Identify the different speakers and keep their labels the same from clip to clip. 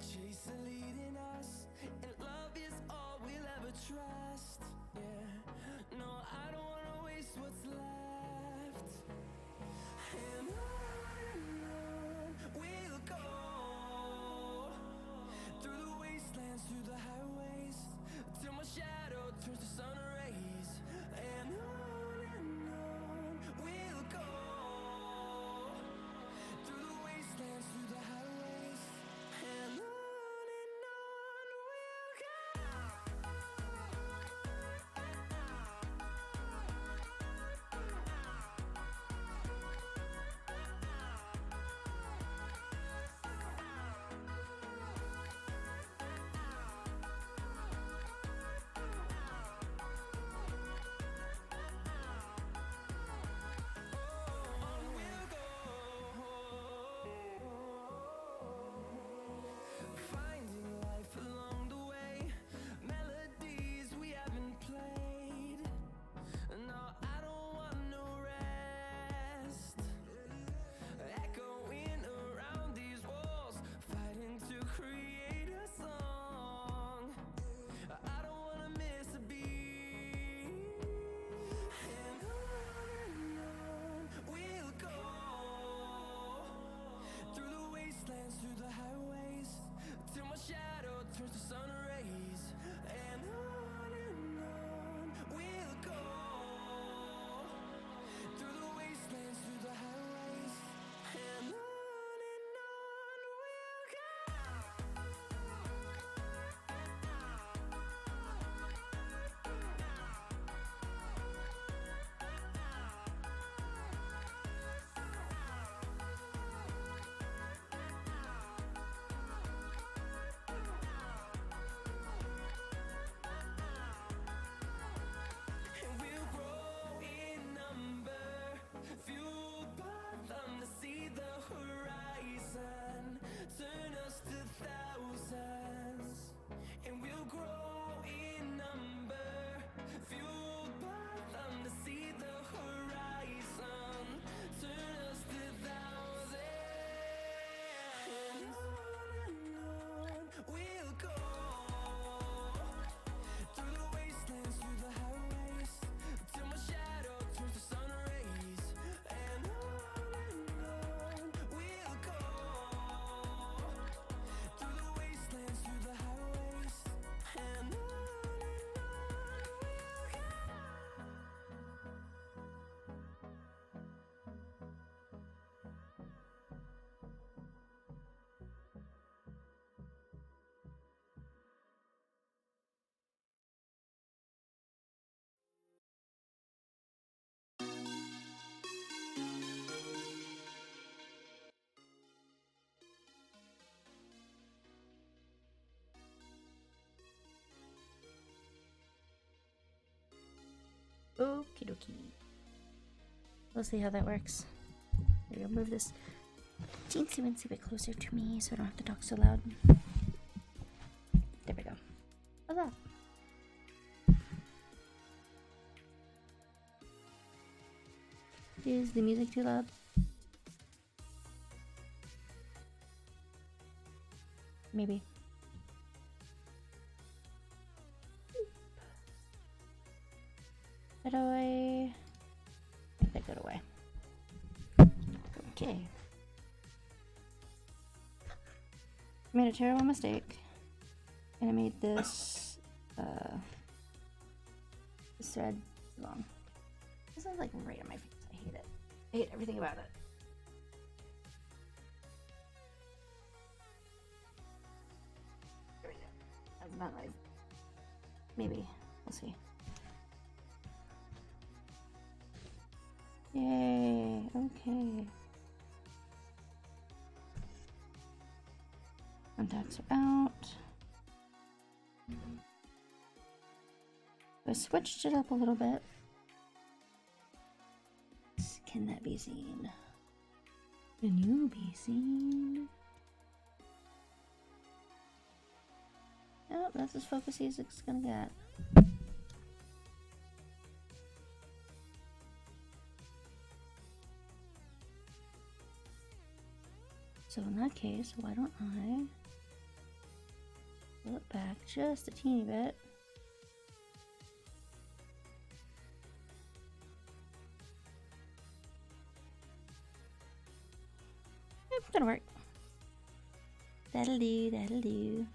Speaker 1: chase the leading us, and love is all we'll ever trust. Yeah, no, I don't wanna waste what's left. And on we'll go, through the wastelands, through the highways, till my shadow turns to sun rays. And on we'll go, through the wastelands, through the highways, and on we'll go. Finding life along the way, melodies we haven't played. No, I don't want no rest. Echoing around these walls, fighting to create a song. I don't wanna miss a beat. And on we'll go, through the wastelands, through the highways, till my shadow turns to sun rays. And on we'll go, through the wastelands, through the highways, and on we'll go. And we'll grow in number, fueled by them to see the horizon, turn us to thousands. And we'll grow in number, fueled by them to see the horizon, turn us to thousands. And on we'll go, through the wastelands, through the highways, till my shadow turns to sun rays. And on we'll go, through the wastelands, through the highways, and on we'll go.
Speaker 2: Okie dokie. We'll see how that works. Maybe I'll move this teensy weensy bit closer to me so I don't have to talk so loud. There we go. How's that? Is the music too loud? Maybe. How do I make that go away? Okay. I made a terrible mistake. And I made this this thread long. This is like right on my face. I hate it. I hate everything about it. There we go. That's not right. Maybe. We'll see. Yay. Okay. Contacts are out. I switched it up a little bit. Can that be seen? Can you be seen? Oh, that's as focusy as it's gonna get. So in that case, why don't I pull it back just a teeny bit. Yep, that'll work. That'll do, that'll do.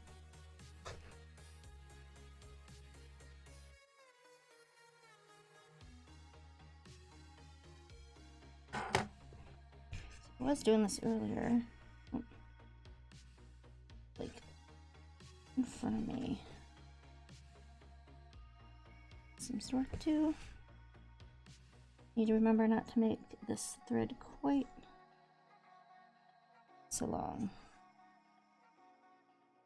Speaker 2: I was doing this earlier. Like, in front of me. Seems to work too. Need to remember not to make this thread quite so long.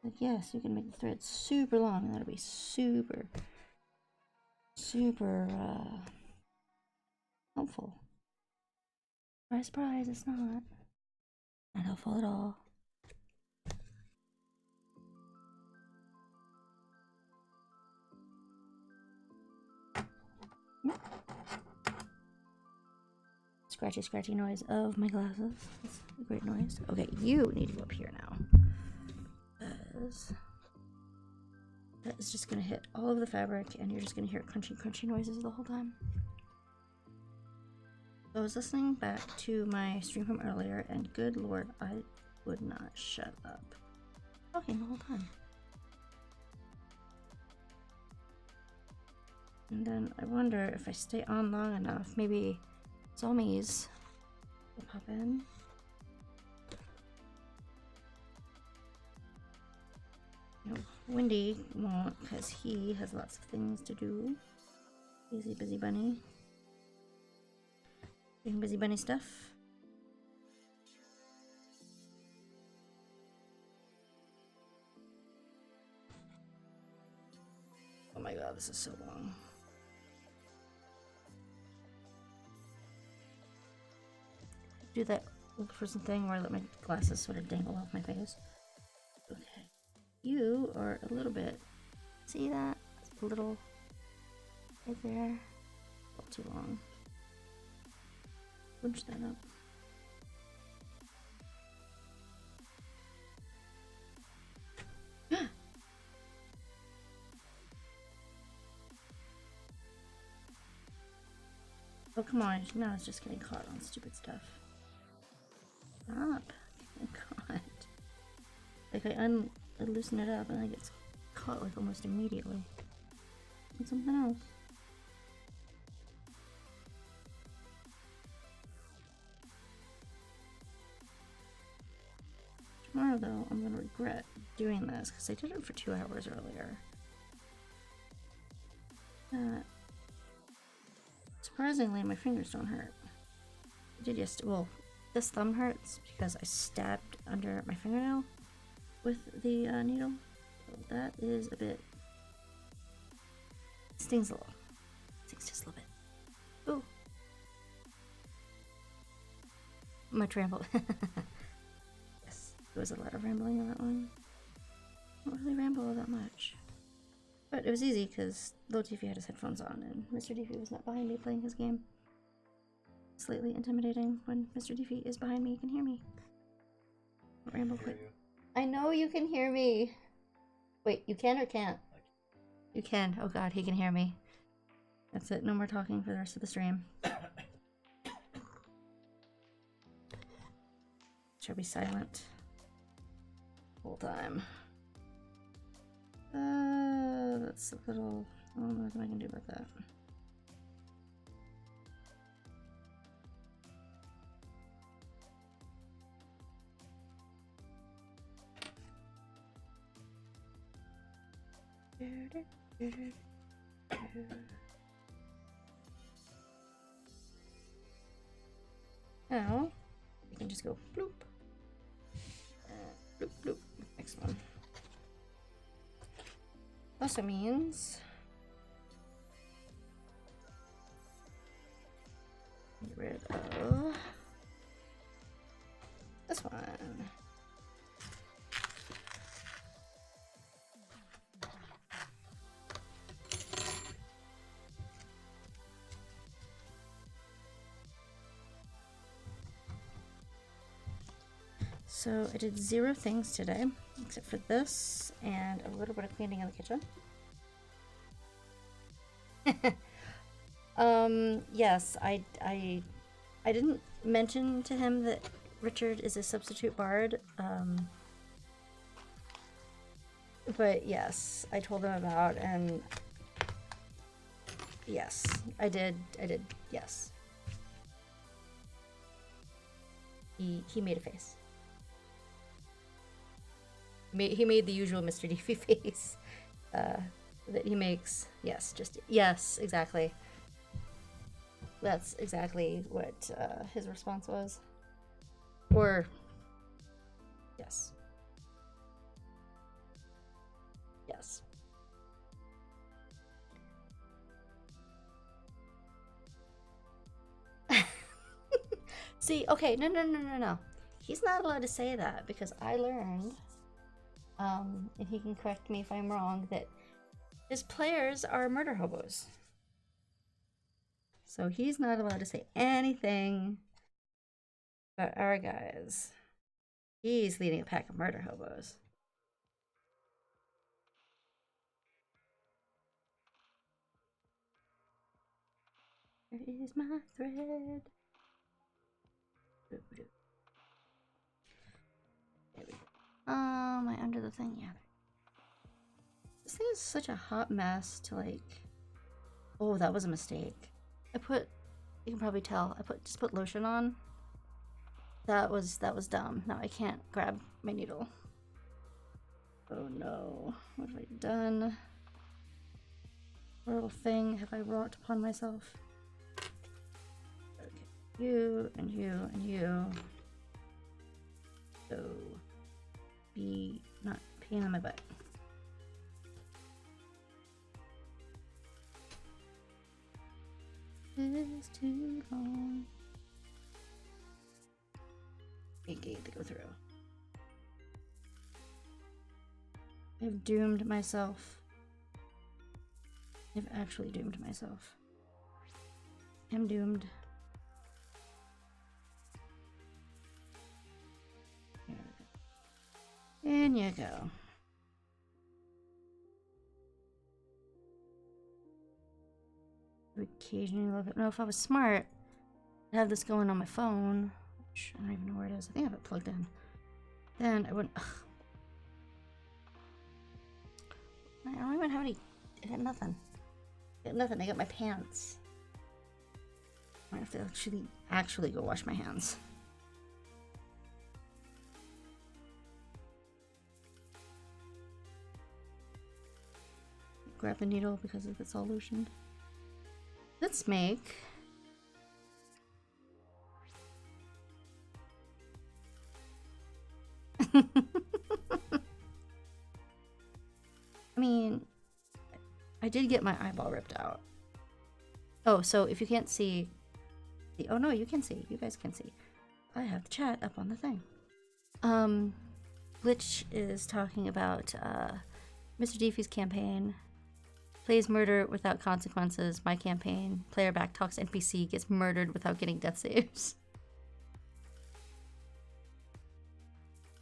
Speaker 2: Like, yes, you can make the thread super long, and that'll be super helpful. Surprise, surprise, it's not helpful at all. Scratchy, scratchy noise of my glasses. That's a great noise. Okay, you need to go up here now. Because that is just going to hit all over the fabric, and you're just going to hear crunchy, crunchy noises the whole time. I was listening back to my stream from earlier, and good lord, I would not shut up. Talking the whole time. And then I wonder if I stay on long enough, maybe zombies will pop in. No, Windy won't, because he has lots of things to do. Busy, busy bunny. Doing busy bunny stuff. Oh my god, this is so long. Do that old person thing where I let my glasses sort of dangle off my face. Okay. You are a little bit. See that? It's a little right there. A little too long. Bunch that up. Oh, come on. Now it's just getting caught on stupid stuff. Stop. Oh, God. Like, I loosen it up and it gets caught, like, almost immediately. And something else. Tomorrow, though, I'm gonna regret doing this because I did it for 2 hours earlier. Surprisingly, my fingers don't hurt. I did yesterday. Well, this thumb hurts because I stabbed under my fingernail with the needle. So that is a bit. It stings a little. It stings just a little bit. Ooh. Much ramble. Yes, there was a lot of rambling on that one. I don't really ramble that much. But it was easy because Little Defi had his headphones on and Mr. Defi was not behind me playing his game. Slightly intimidating when Mr. Defi is behind me, you can hear me. Don't ramble quick. I know you can hear me. Wait, you can or can't? You can. Oh god, he can hear me. That's it. No more talking for the rest of the stream. Shall be silent the whole time. That's a little. I don't know what I can do about that. Now we can just go bloop, bloop, bloop. Next one. Also means get rid of this one. So I did 0 things today, except for this and a little bit of cleaning in the kitchen. Yes, I didn't mention to him that Richard is a substitute bard. But yes, I told him about, and yes, I did, yes. He made a face. He made the usual Mr. Defi face that he makes. Yes, just, yes, exactly. That's exactly what his response was. Or, yes. Yes. See, okay, no. He's not allowed to say that because I learned, and he can correct me if I'm wrong, that his players are murder hobos. So he's not allowed to say anything about our guys. He's leading a pack of murder hobos. Where is my thread? There we go. Am I under the thing? Yeah. This thing is such a hot mess to like. Oh, that was a mistake. You can probably tell, just put lotion on. That was dumb. Now I can't grab my needle. Oh no, what have I done? What little thing have I wrought upon myself? Okay, you and you and you. So, be not pain in my butt. It's too long. Big gate to go through. I've doomed myself. I've actually doomed myself. I'm doomed. In you go. Occasionally look at. No, if I was smart, I'd have this going on my phone, which I don't even know where it is. I think I have it plugged in. Then I wouldn't. Ugh. I don't even have any. I got nothing. I got nothing. I got my pants. I have to actually go wash my hands. Grab the needle because it's all loosened. Let's make. I mean, I did get my eyeball ripped out. Oh, so if you can't see, oh no, you can see. You guys can see. I have the chat up on the thing. Glitch is talking about Mr. Defi's campaign. Plays murder without consequences. My campaign. Player backtalks NPC, gets murdered without getting death saves.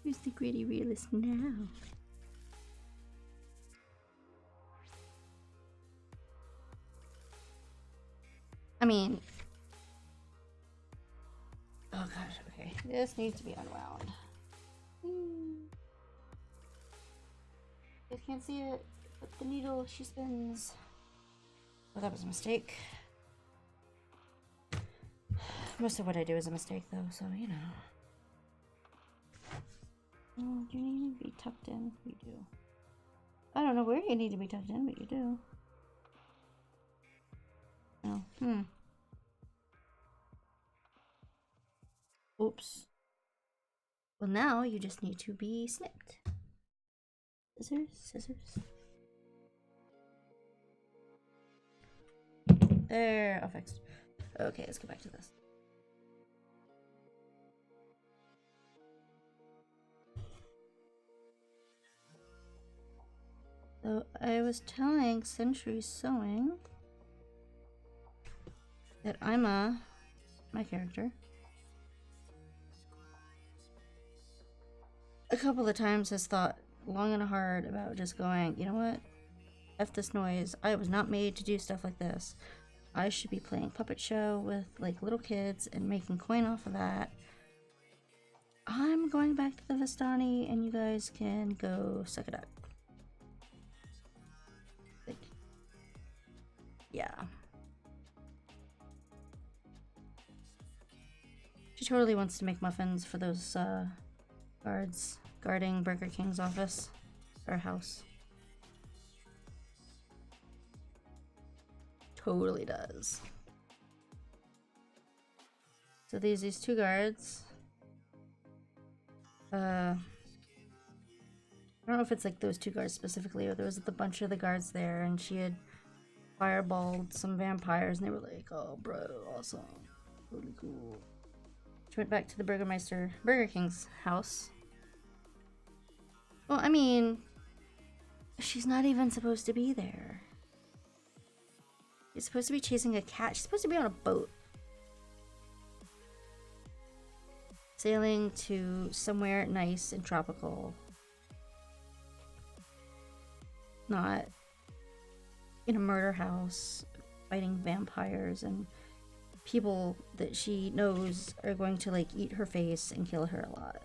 Speaker 2: Who's the gritty realist now? I mean... Oh gosh, okay. This needs to be unwound. You guys can't see it, but the needle she spins. Oh, that was a mistake. Most of what I do is a mistake though, so you know. Oh, do you need to be tucked in? You do. I don't know where you need to be tucked in, but you do. Oh, Oops. Well, now you just need to be snipped. Scissors, scissors. There, all fixed. Okay, let's go back to this. So I was telling Century Sewing that my character, a couple of times has thought long and hard about just going, you know what? F this noise. I was not made to do stuff like this. I should be playing puppet show with like little kids and making coin off of that. I'm going back to the Vistani and you guys can go suck it up. Like, yeah. She totally wants to make muffins for those guards guarding Burger King's office or house. Totally does. So these two guards. I don't know if it's like those two guards specifically, or there was a bunch of the guards there, and she had fireballed some vampires, and they were like, "Oh, bro, awesome, totally cool." She went back to the Burger King's house. Well, I mean, she's not even supposed to be there. She's supposed to be chasing a cat. She's supposed to be on a boat. Sailing to somewhere nice and tropical. Not in a murder house fighting vampires and people that she knows are going to like eat her face and kill her a lot.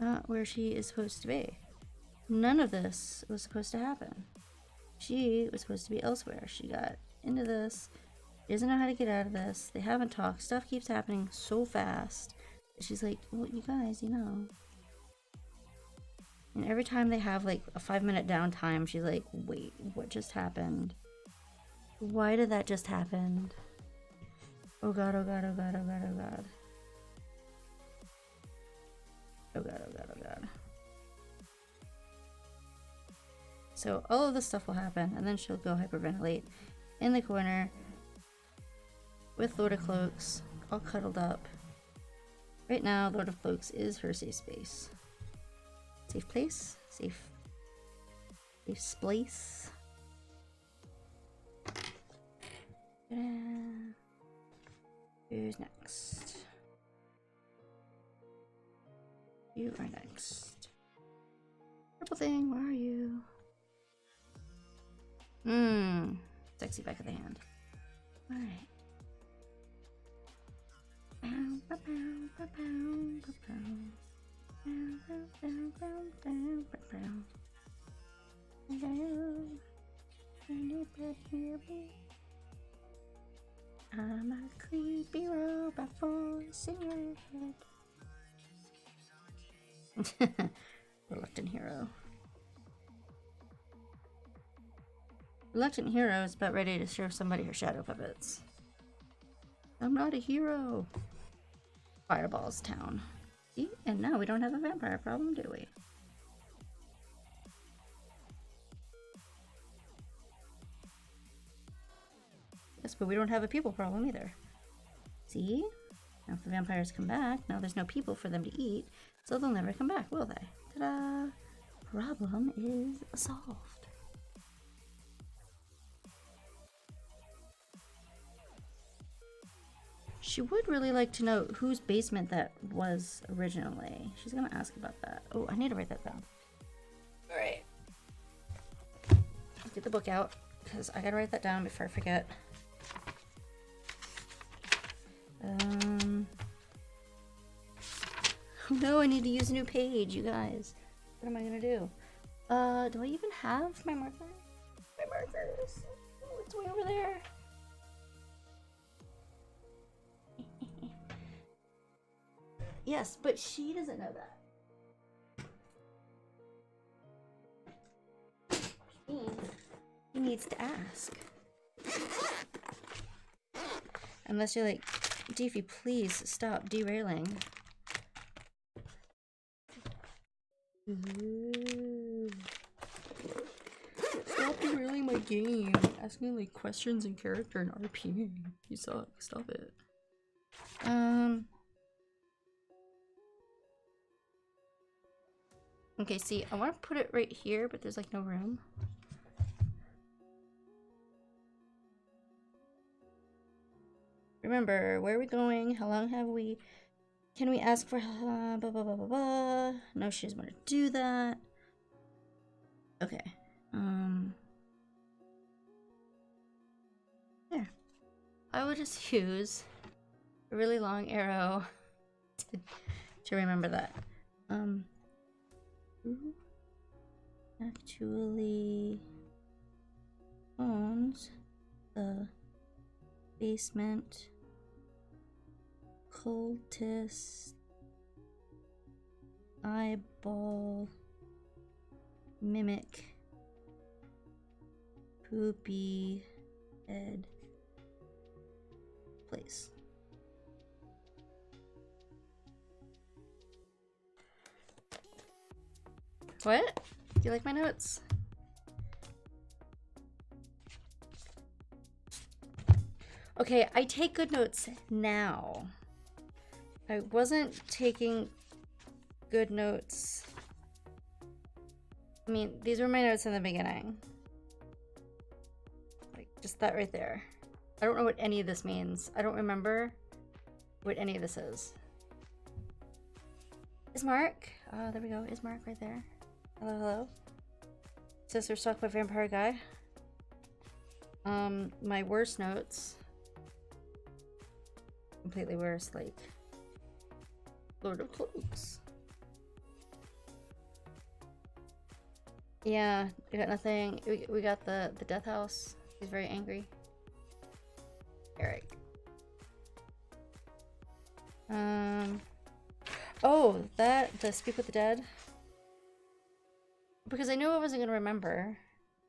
Speaker 2: Not where she is supposed to be. None of this was supposed to happen. She was supposed to be elsewhere. She got into this. She doesn't know how to get out of this. They haven't talked. Stuff keeps happening so fast. She's like, well, you guys, you know. And every time they have like a 5-minute downtime, she's like, wait, what just happened? Why did that just happen? Oh god, oh god, oh god, oh god, oh god. Oh god, oh god, oh god. So all of this stuff will happen, and then she'll go hyperventilate in the corner with Lord of Cloaks, all cuddled up. Right now, Lord of Cloaks is her safe space. Safe place? Safe place. Who's next? You are next. Purple thing, where are you? Sexy back of the hand. Alright. I'm a creepy robot voice in your head. Reluctant hero. Reluctant hero is about ready to show somebody her shadow puppets. I'm not a hero. Fireballs town. See? And now we don't have a vampire problem, do we? Yes, but we don't have a people problem either. See? Now if the vampires come back, now there's no people for them to eat, so they'll never come back, will they? Ta-da! Problem is solved. She would really like to know whose basement that was originally. She's gonna ask about that. Oh, I need to write that down. Alright. Get the book out, because I gotta write that down before I forget. Oh no, I need to use a new page, you guys. What am I gonna do? Do I even have my marker? My markers. Oh, it's way over there. Yes, but she doesn't know that. He needs to ask. Unless you're like, Defi, please stop derailing. Stop derailing my game. Asking like questions in character and RPing. You suck. Stop it. Okay, see, I want to put it right here, but there's like no room. Remember, where are we going? How long have we... Can we ask for... blah, blah, blah, blah, blah. No, she doesn't want to do that. Okay. There. I will just use a really long arrow to remember that. Who actually owns the basement cultist eyeball mimic poopy head place? What? Do you like my notes? Okay, I take good notes now. I wasn't taking good notes. I mean, these were my notes in the beginning. Like, just that right there. I don't know what any of this means. I don't remember what any of this is. Is Mark? Oh, there we go. Is Mark right there? Hello, hello. Says they're stuck by Vampire Guy. My worst notes. Completely worse, like Lord of Cloaks. Yeah, we got nothing. We got the death house. He's very angry. Eric. Oh, the Speak with the Dead. Because I knew I wasn't gonna remember.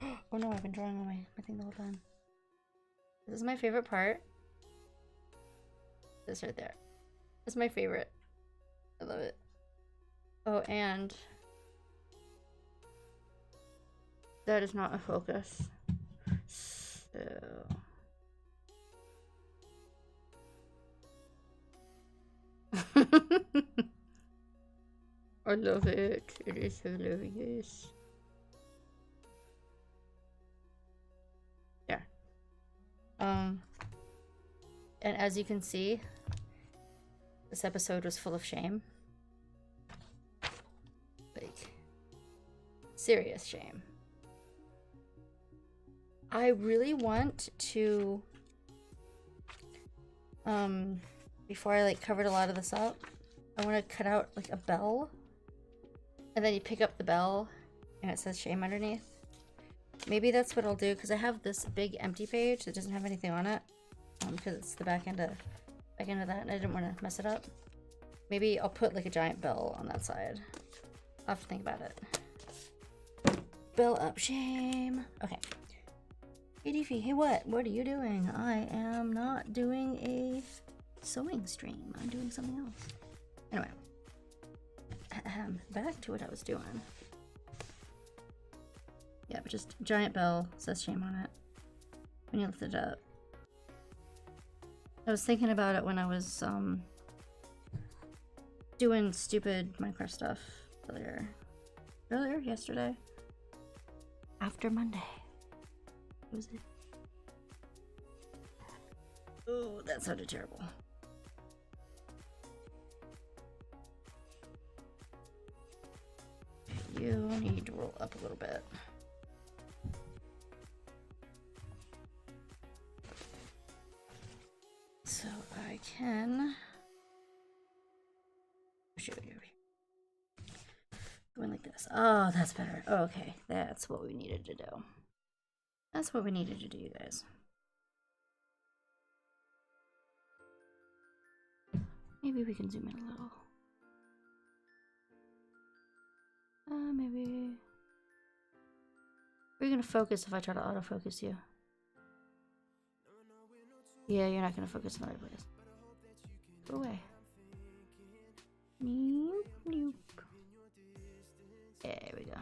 Speaker 2: Oh no, I've been drawing on my thing the whole time. This is my favorite part. This right there. That's my favorite. I love it. Oh, and that is not a focus. So I love it. It is hilarious. Yeah. And as you can see, this episode was full of shame. Like, serious shame. I really want to, before I like covered a lot of this up, I want to cut out like a bell. And then you pick up the bell and it says shame underneath. Maybe that's what I'll do, because I have this big empty page that doesn't have anything on it. Because it's the back end of that, and I didn't want to mess it up. Maybe I'll put like a giant bell on that side. I'll have to think about it. Bell up shame. Okay. Hey Defi, hey what? What are you doing? I am not doing a sewing stream. I'm doing something else. Anyway. Back to what I was doing. Yeah, but just giant bell, says shame on it. When you lift it up. I was thinking about it when I was doing stupid Minecraft stuff earlier yesterday. After Monday. What was it? Oh, that sounded terrible. You need to roll up a little bit. So I can show you going like this. Oh, that's better. Oh, okay, that's what we needed to do. That's what we needed to do, you guys. Maybe we can zoom in a little. Maybe. Are you gonna focus if I try to autofocus you? Yeah, you're not gonna focus in the right place. Go away. Nope, nope. There we go.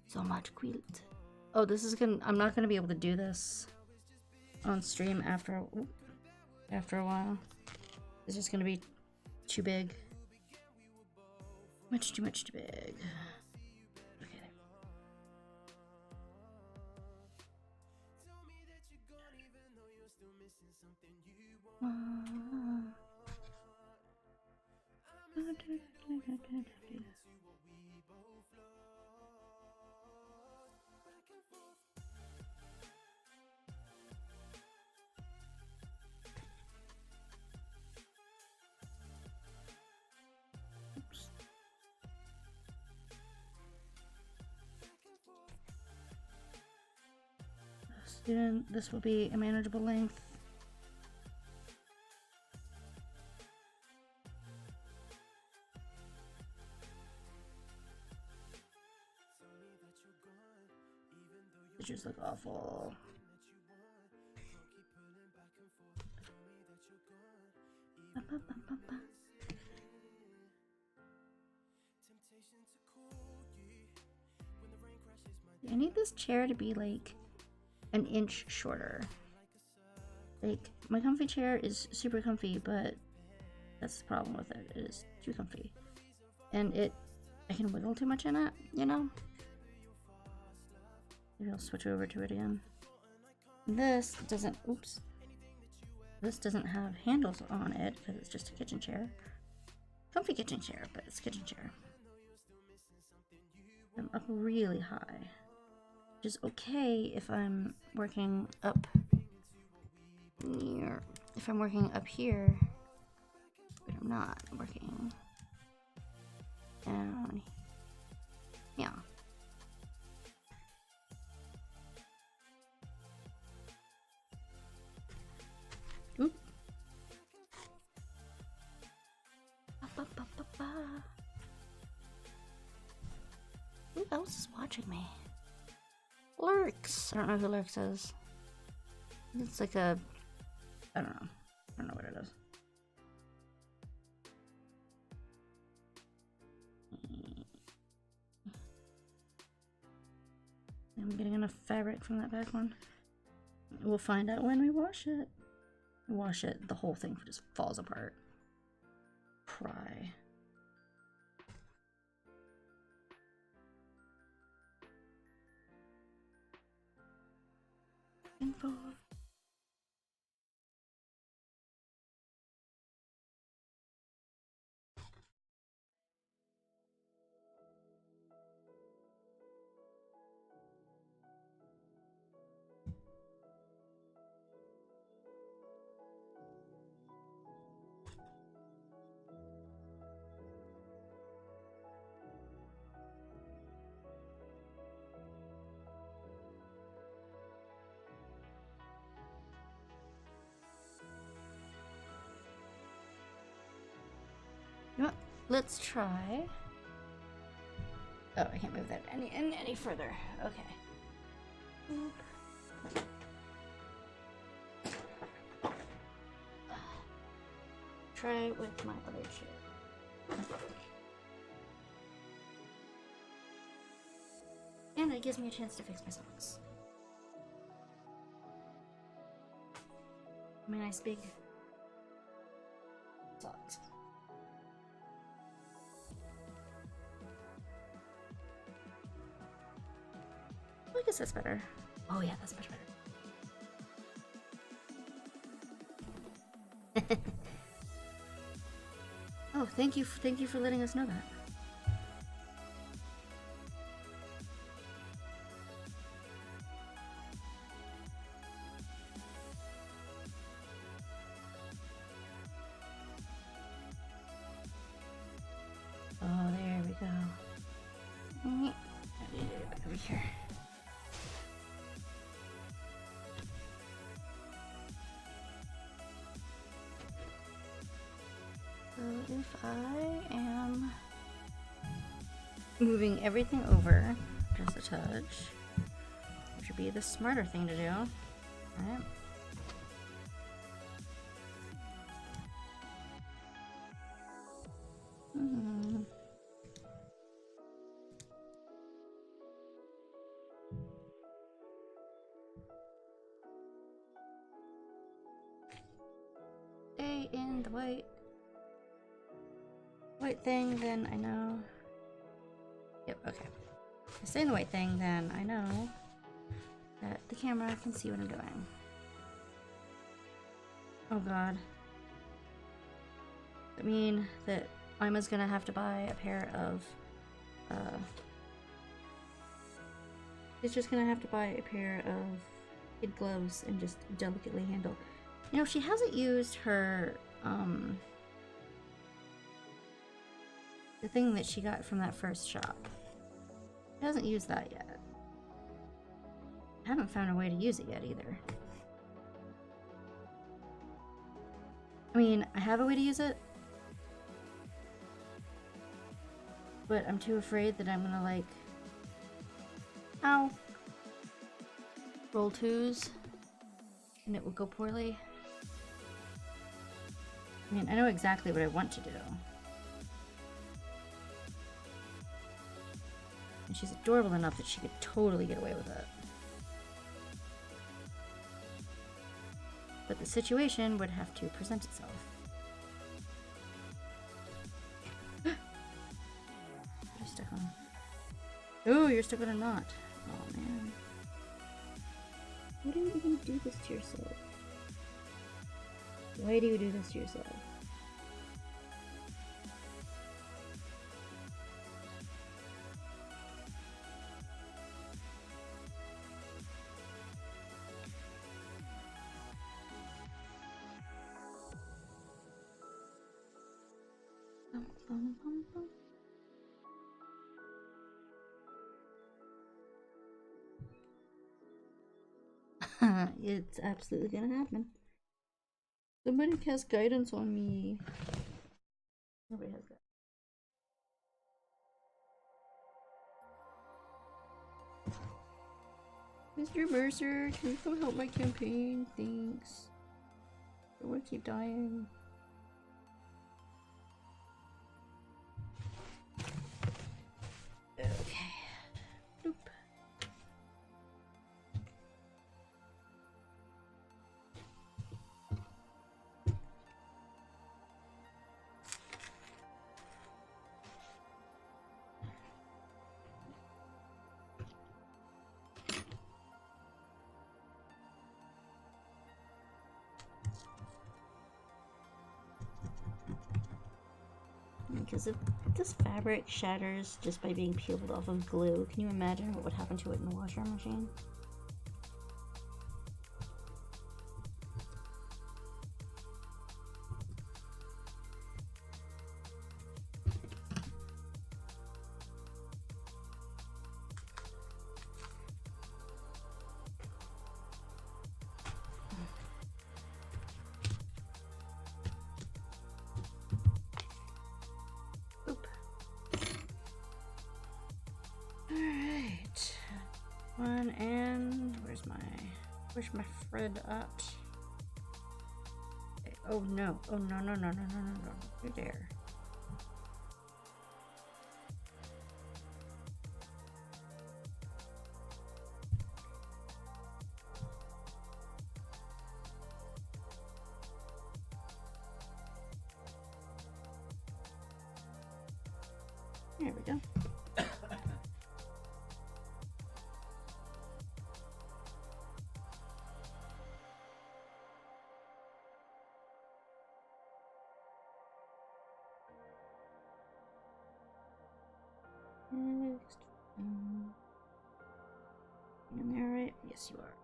Speaker 2: So much quilt. Oh, this is gonna. I'm not gonna be able to do this on stream after a while. It's just gonna be too big. Much too big. Okay. Oops. Student, this will be a manageable length. Pictures look awful. I need this chair to be like an inch shorter. Like, my comfy chair is super comfy, but that's the problem with it. It is too comfy. And I can wiggle too much in it, you know? Maybe I'll switch over to it again. This doesn't, oops. This doesn't have handles on it because it's just a kitchen chair. Comfy kitchen chair, but it's a kitchen chair. I'm up really high, which is okay if I'm working up near, if I'm working up here, but I'm not working down. Yeah. Oop. Ba, ba, ba, ba. Who else is watching me? Lurks. I don't know who Lurks is. It's like a, I don't know what it is. I'm getting enough fabric from that back one. We'll find out when we wash it. Wash it, the whole thing just falls apart. Cry. Info. You know what? Let's try. Oh, I can't move that any further. Okay. Try with my other chair. And it gives me a chance to fix my socks. My nice big socks. I guess that's better. Oh yeah, that's much better. Oh, thank you for letting us know that. Oh, there we go. Over here. So if I am moving everything over just a touch, which would be the smarter thing to do, right? Stay in the white thing, then I know. Yep, okay. If I stay in the white thing, then I know that the camera can see what I'm doing. Oh god. I mean that Ima's gonna have to buy a pair of, she's just gonna have to buy a pair of kid gloves and just delicately handle. You know, she hasn't used her, the thing that she got from that first shop. She hasn't used that yet. I haven't found a way to use it yet either. I mean, I have a way to use it, but I'm too afraid that I'm gonna, like, ow, roll twos, and it will go poorly. I mean, I know exactly what I want to do. And she's adorable enough that she could totally get away with it. But the situation would have to present itself. You're stuck on. Oh, you're stuck on a knot. Oh man. Why do you even do this to yourself? Why do you do this to yourself? It's absolutely gonna happen. Somebody cast guidance on me. Nobody has that. Mr. Mercer, can you come help my campaign? Thanks. I want to keep dying. Okay. Bloop. Because if this fabric shatters just by being peeled off of glue, can you imagine what would happen to it in the washer machine? Where's my Fred at? Oh no, oh no, no, no, no, no, no, no, you're there. There we go. Next. In there, right? Yes, you are.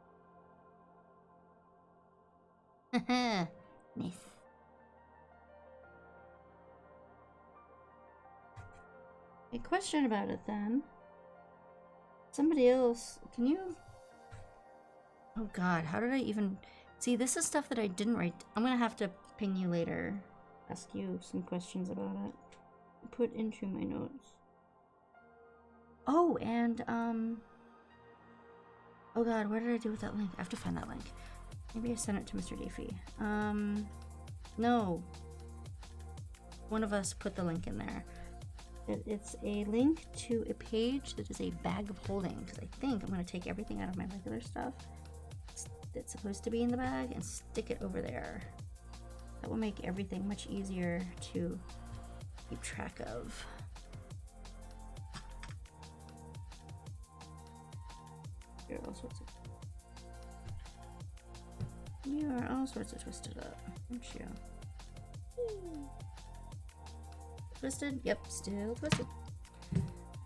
Speaker 2: Haha. Nice. A question about it then. Somebody else, can you... Oh god, how did I even... See, this is stuff that I didn't write. I'm gonna have to ping you later. Ask you some questions about it. Put into my notes. Oh, and, oh god, what did I do with that link? I have to find that link. Maybe I sent it to Mr. Defi. No. One of us put the link in there. It's a link to a page that is a bag of holding, because I think I'm going to take everything out of my regular stuff that's supposed to be in the bag and stick it over there. That will make everything much easier to keep track of. Here are all sorts of... You are all sorts of twisted up, aren't you? Twisted? Yep, still twisted.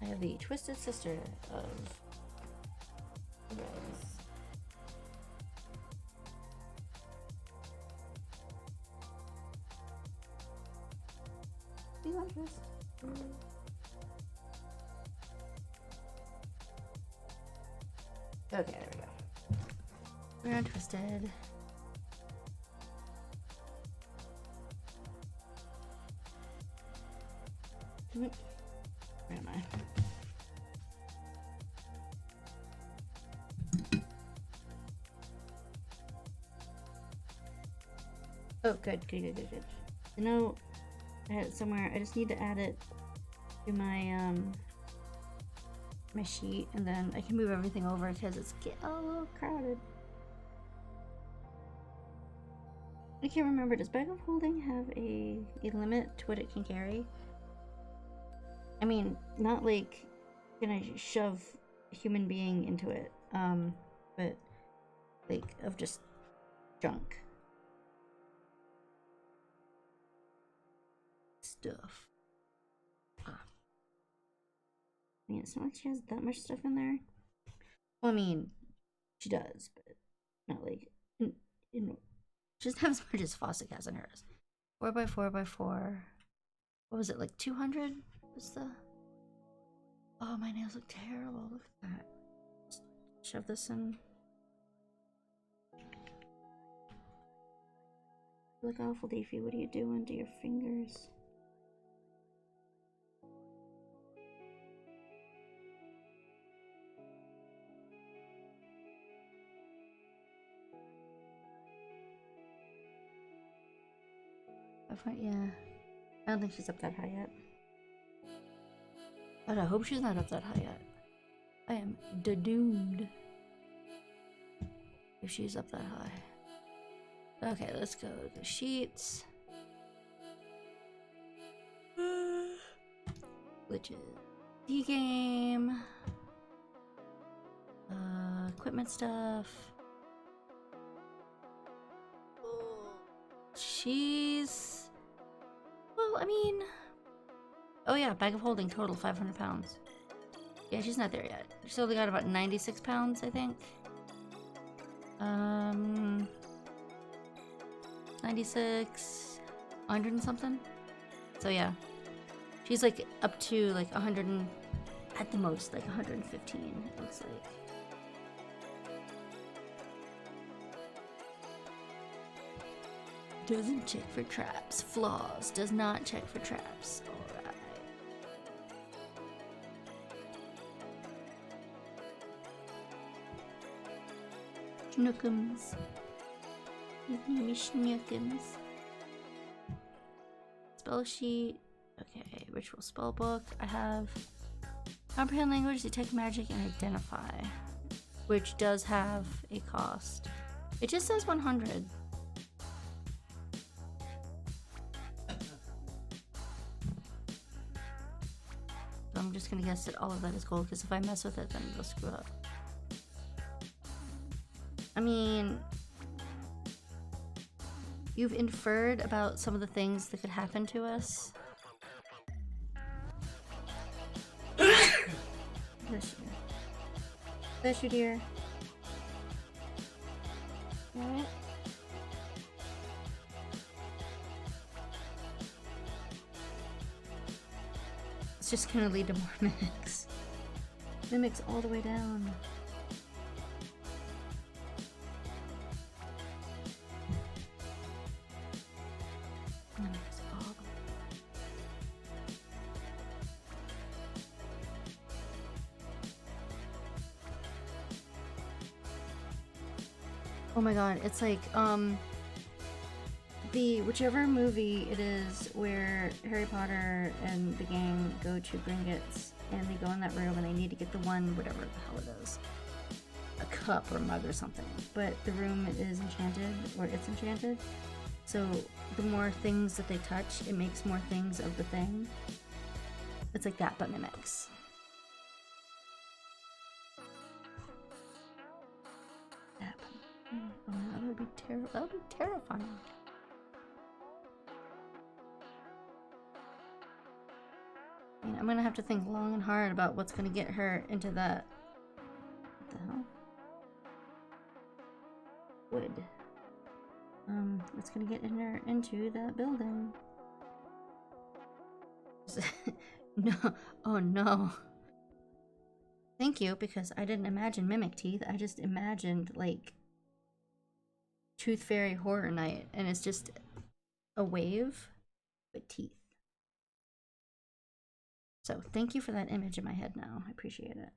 Speaker 2: I have the twisted sister of Rose. You want twist? Okay, there we go. We're untwisted. Where am I? Oh, good. You know, I had it somewhere. I just need to add it to my my sheet, and then I can move everything over because it's getting a little crowded. I can't remember. Does bag of holding have a limit to what it can carry? I mean, not like gonna shove a human being into it, but like of just junk stuff. I mean, it's not like she has that much stuff in there. Well, I mean, she does, but not like she doesn't have as much as Fosdick has in hers. 4x4x4. What was it, like 200? Was the... Oh, my nails look terrible. Look at that. Just shove this in. You look awful, Defi. What are you doing to your fingers? Yeah. I don't think she's up that high yet. But I hope she's not up that high yet. I am doomed if she's up that high. Okay, let's go to the sheets. Which is D-game. Equipment stuff. She's... Well, I mean... Oh yeah, bag of holding total 500 pounds. Yeah, she's not there yet. She's only got about 96 pounds, I think. 96... 100 and something? So yeah. She's like up to like 100 and... At the most, like 115, it looks like. Doesn't check for traps. Flaws. Does not check for traps. Alright. Schnookums. His name is Schnookums. Spell sheet. Okay, ritual spell book. I have comprehend language, detect magic, and identify. Which does have a cost. It just says 100. I'm just gonna guess that all of that is gold, because if I mess with it, then it'll screw up. I mean, you've inferred about some of the things that could happen to us. Bless you, dear. Alright. It's just gonna lead to more mimics. Mimics all the way down. Mimics all the way. Oh my god, it's like, whichever movie it is where Harry Potter and the gang go to Gringotts and they go in that room and they need to get the one, whatever the hell it is, a cup or mug or something, but the room is enchanted, or it's enchanted, so the more things that they touch, it makes more things of the thing. It's like that, but mimics. Oh, that would be that would be terrifying. I mean, I'm gonna have to think long and hard about what's gonna get her into that. What the hell? Wood. What's gonna get her into that building? No. Oh no. Thank you, because I didn't imagine mimic teeth. I just imagined, like, Tooth Fairy Horror Night, and it's just a wave with teeth. So, thank you for that image in my head now. I appreciate it.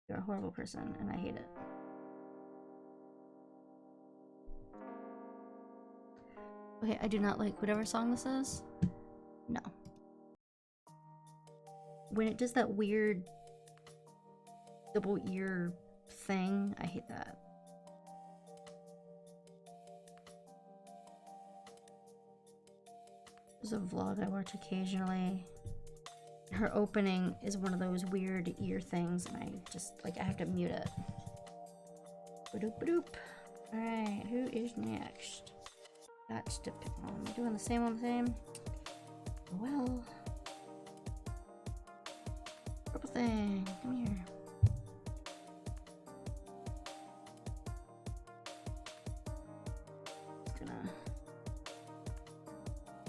Speaker 2: You're a horrible person, and I hate it. Okay, I do not like whatever song this is. No. When it does that weird double ear thing, I hate that. There's a vlog I watch occasionally. Her opening is one of those weird ear things, and I just, like, I have to mute it. Ba-doop, ba-doop. Alright, who is next? That's the... am I doing the same on the same? Well... purple thing, come here. Just gonna...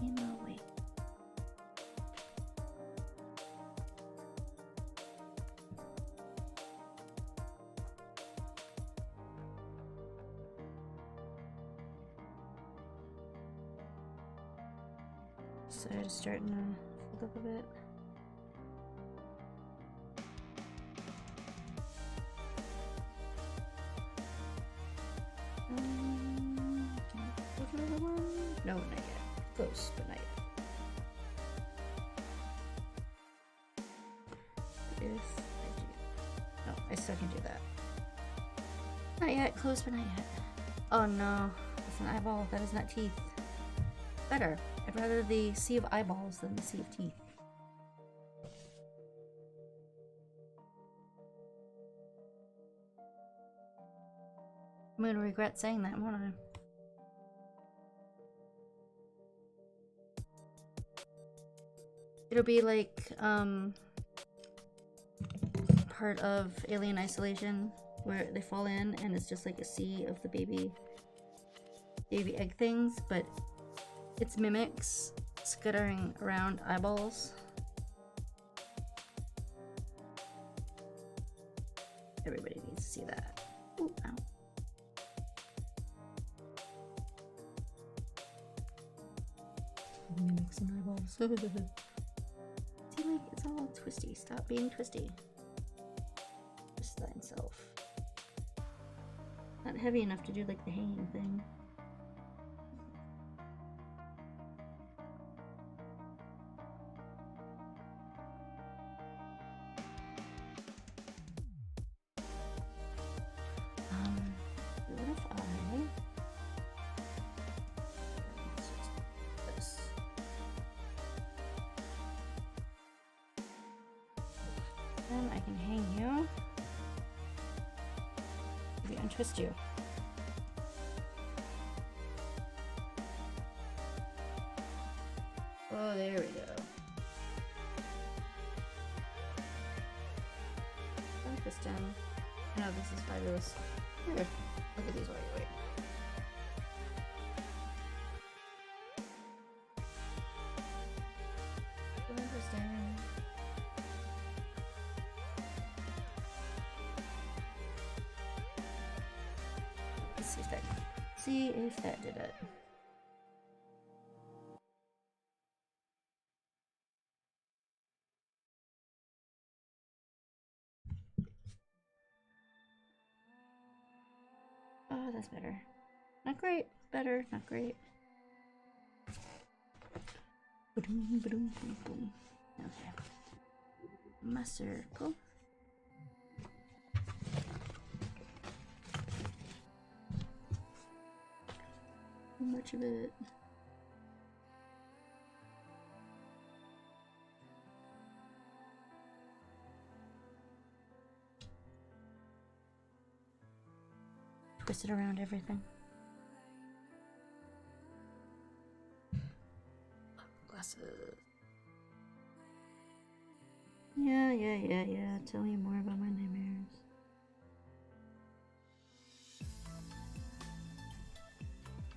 Speaker 2: in the way. So just starting to fold up a bit. No, not yet. Close, but not yet. If I do... no, I still can do that. Not yet. Close, but not yet. Oh no. That's an eyeball. That is not teeth. Better. I'd rather the sea of eyeballs than the sea of teeth. I'm gonna regret saying that, won't I? It'll be like, part of Alien Isolation, where they fall in and it's just like a sea of the baby egg things, but it's mimics scuttering around eyeballs. Everybody needs to see that. Ooh, ow. Mimics and eyeballs. See, like, it's all twisty. Stop being twisty. Twist thyself. Not heavy enough to do, like, the hanging thing. What if I... this. Then I can hang you. Maybe untwist you. Oh, there we go. Untwist him. No, this is fabulous. Here, look at these while you wait. So interesting. Let's see if that did it. Oh, that's better. Not great. Better. Not great. Ba-doom, ba-doom, boom, boom. Okay. My circle. Too much of it. Twist it around everything. glasses. Yeah. Tell me more about my nightmares.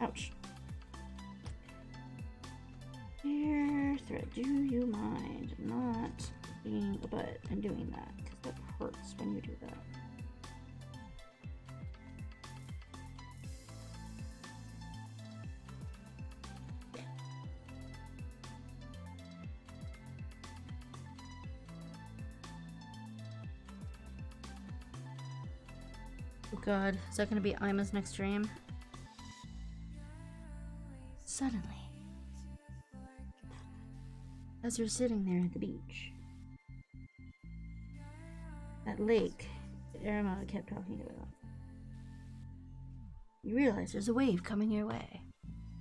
Speaker 2: Ouch. Dear thread, do you mind not being a butt and doing that? Because that hurts when you do that. Oh god, is that gonna be Ima's next dream? Suddenly, as you're sitting there at the beach, that lake that Irma kept talking about, you realize there's a wave coming your way.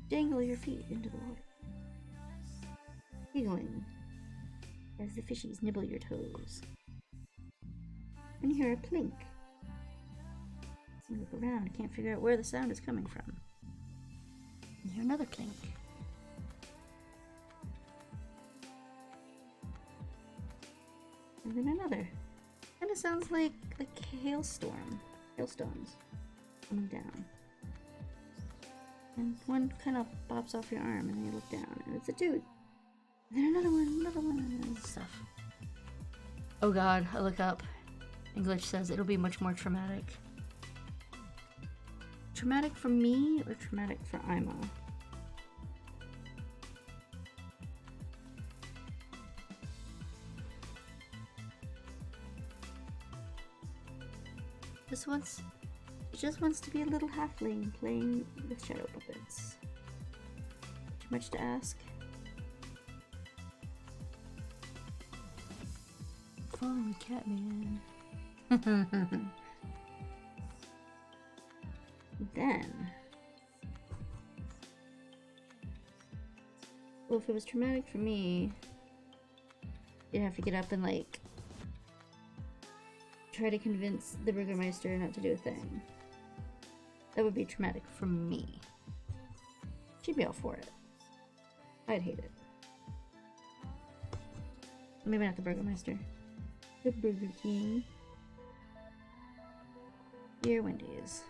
Speaker 2: Dangle your feet into the water, giggling as the fishies nibble your toes. And you hear a plink. You look around and can't figure out where the sound is coming from. You hear another clink. And then another. Kind of sounds like hailstones coming down. And one kind of pops off your arm, and you look down, and it's a dude. And then another one, and stuff. Oh god, I look up. English says it'll be much more traumatic. Traumatic for me or traumatic for Ima? She just wants to be a little halfling playing with shadow puppets. Too much to ask? Follow me, Catman. Then, well, if it was traumatic for me, you'd have to get up and like try to convince the Burgermeister not to do a thing. That would be traumatic for me. She'd be all for it. I'd hate it. Maybe not the Burgermeister. The Burger King. Dear Wendy's.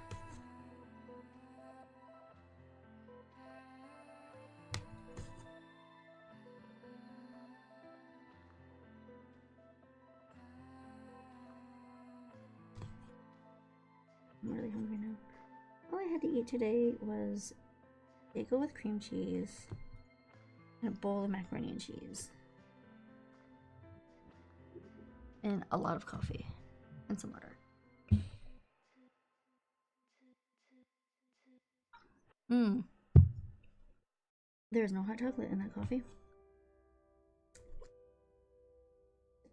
Speaker 2: I'm really hungry now. All I had to eat today was bagel with cream cheese and a bowl of macaroni and cheese. And a lot of coffee. And some water. There's no hot chocolate in that coffee.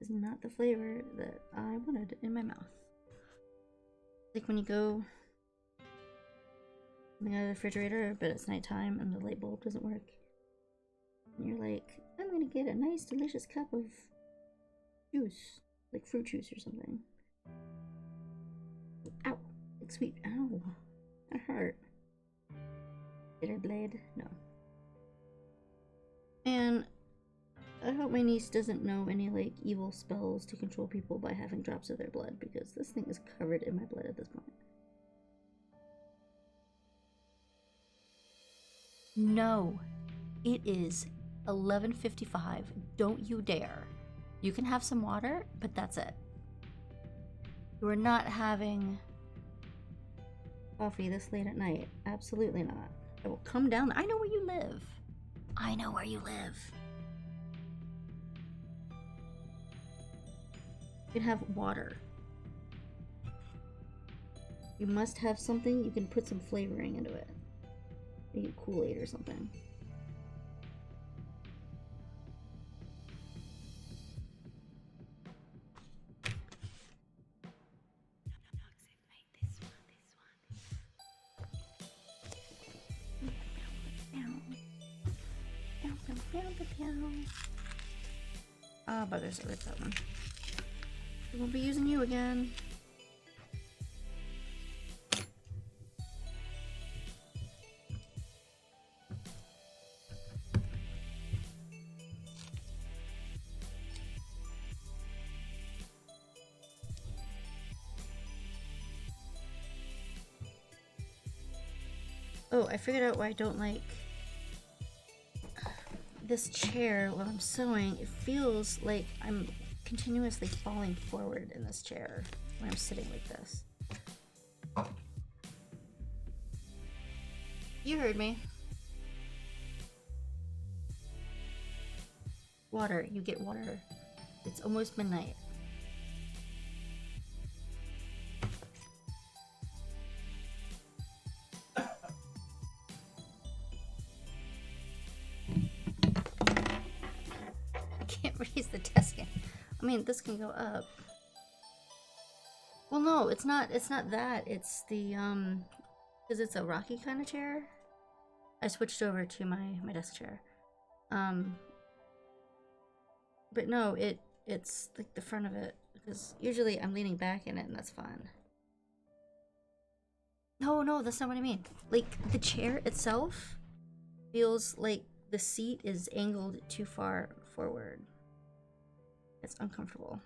Speaker 2: It's not the flavor that I wanted in my mouth. Like when you go something out of the refrigerator, but it's nighttime and the light bulb doesn't work. And you're like, I'm gonna get a nice delicious cup of juice, like fruit juice or something. Ow! Like sweet, ow! That hurt. Bitter blade? No. And I hope my niece doesn't know any like evil spells to control people by having drops of their blood, because this thing is covered in my blood at this point. No, it is 11:55. Don't you dare. You can have some water, but that's it. You are not having coffee this late at night. Absolutely not. I will come down. I know where you live. I know where you live. You can have water. You must have something you can put some flavoring into it. Maybe Kool-Aid or something. Ah, buggers, I ripped that one. We won't be using you again. Oh, I figured out why I don't like this chair while I'm sewing. It feels like I'm continuously falling forward in this chair when I'm sitting like this. You heard me. Water. You get water. It's almost midnight. I can't raise the desk. I mean, this can go up. Well, no, it's not that. It's the, because it's a rocky kind of chair. I switched over to my desk chair. But no, it's like the front of it, because usually I'm leaning back in it and that's fine. No, that's not what I mean. Like, the chair itself feels like the seat is angled too far forward. It's uncomfortable.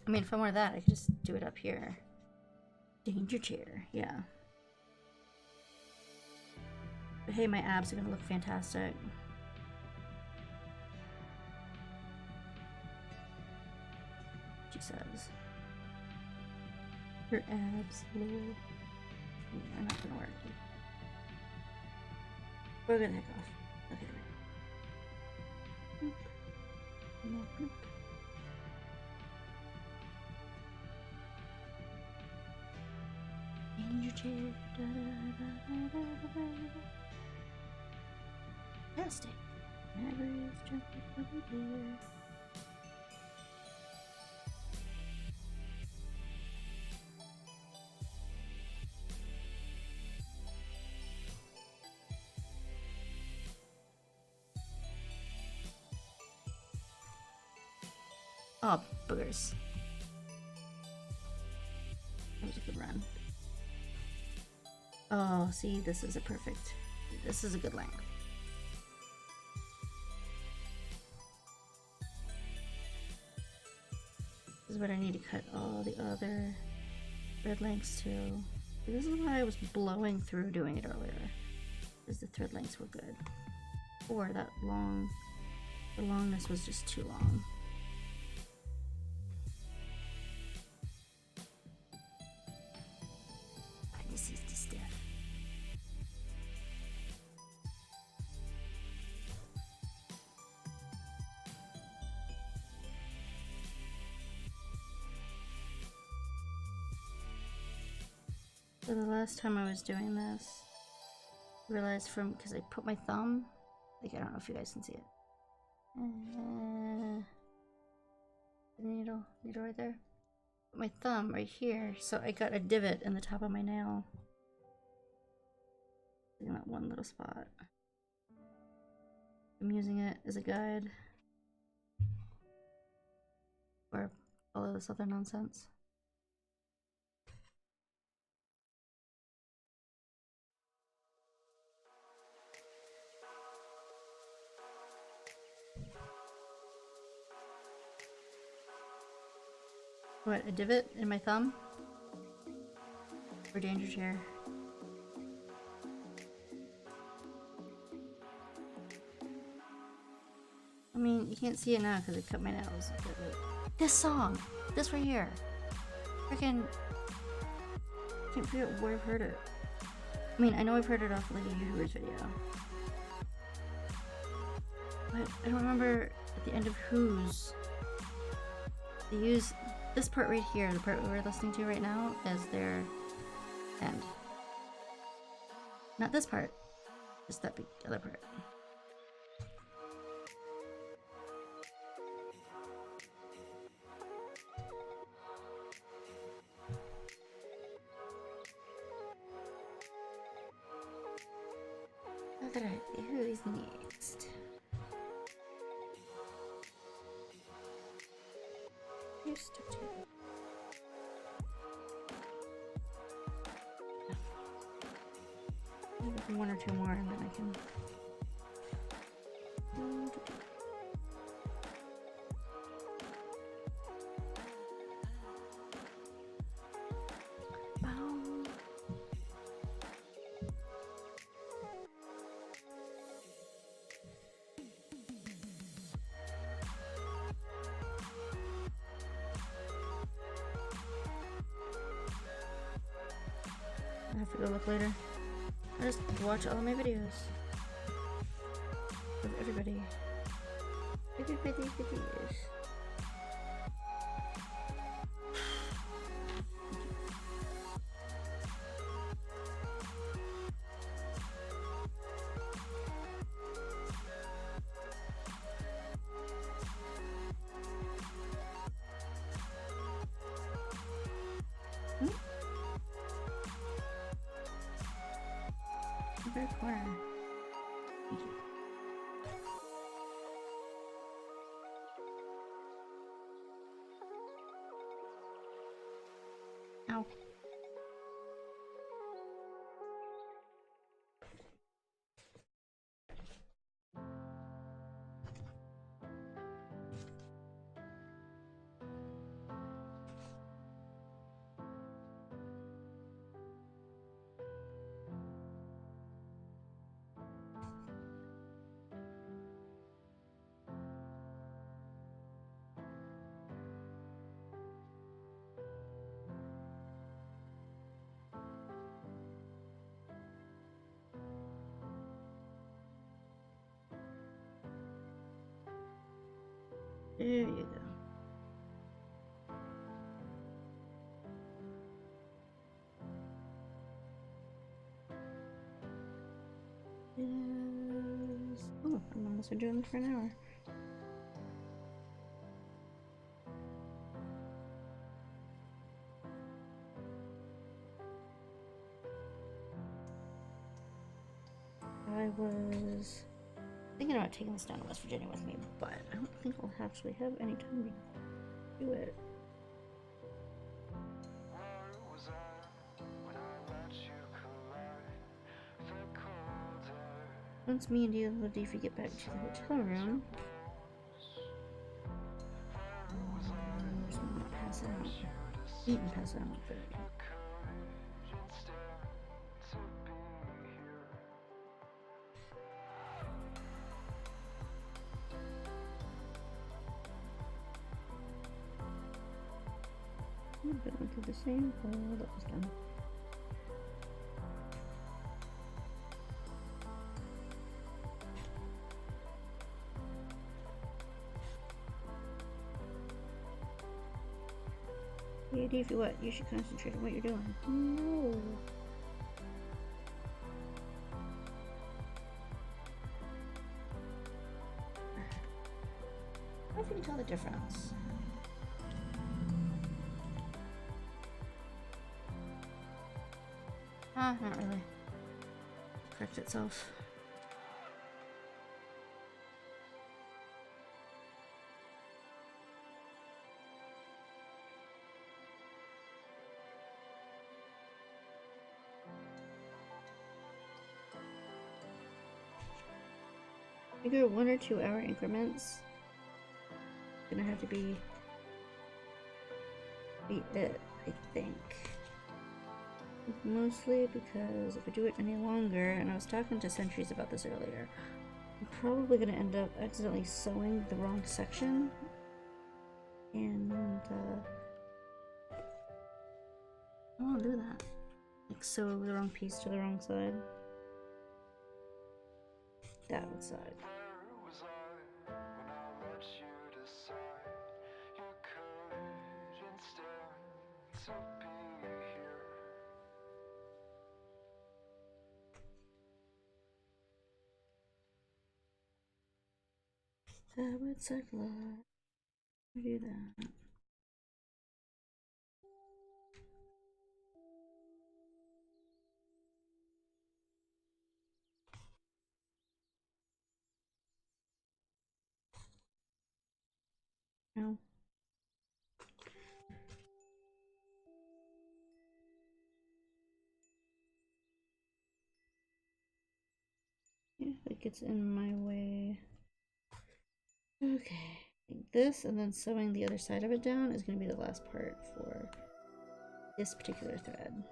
Speaker 2: I mean, if I wanted that, I could just do it up here. Danger chair, yeah. But hey, my abs are gonna look fantastic. She says. Your abs, Lord. Are not gonna work. We're gonna heck off. Okay. Bloop. Danger chair. Fantastic. Never is just over there. Oh, boogers. That was a good run. Oh, see, this is a good length. This is what I need to cut all the other thread lengths to. This is why I was blowing through doing it earlier, because the thread lengths were good. Or the longness was just too long. This is too stiff. So the last time I was doing this, I realized because I put my thumb, like, I don't know if you guys can see it. The needle right there. Put my thumb right here, so I got a divot in the top of my nail. In that one little spot. I'm using it as a guide for all of this other nonsense. What, a divot in my thumb? For danger chair? I mean, you can't see it now because I cut my nails. But like, this song! This right here! Freaking... I can't figure out where I've heard it. I mean, I know I've heard it off like a YouTuber's video. But I don't remember at the end of Who's. They use this part right here, the part we're listening to right now, as their end. Not this part, just that big other part. Alright, who is next? Used to do. Maybe one or two more and then I can. Bow. I have to go look later. I just watch all of my videos of everybody. Everybody's videos. Very corner. Thank you. Ow. There you go. Yes. Oh, I'm almost been doing this for an hour. I was thinking about taking this down to West Virginia with me, but I don't think I'll actually have any time to do it. Once me and Defi get back to the hotel room, I'm just gonna pass out. Eat and pass out, but I'm going through the same hole that was done. Hey, Defi, what? You should concentrate on what you're doing. No. I can tell the difference. Not really. Correct itself. Figure 1 or 2 hour increments. Gonna have to be it, I think. Mostly because if I do it any longer, and I was talking to Sentries about this earlier, I'm probably gonna end up accidentally sewing the wrong section, and I won't do that. Like sew the wrong piece to the wrong side. That would suck. That would suck a lot. I do that. No. Yeah, it gets in my way. Okay. This and then sewing the other side of it down is going to be the last part for this particular thread.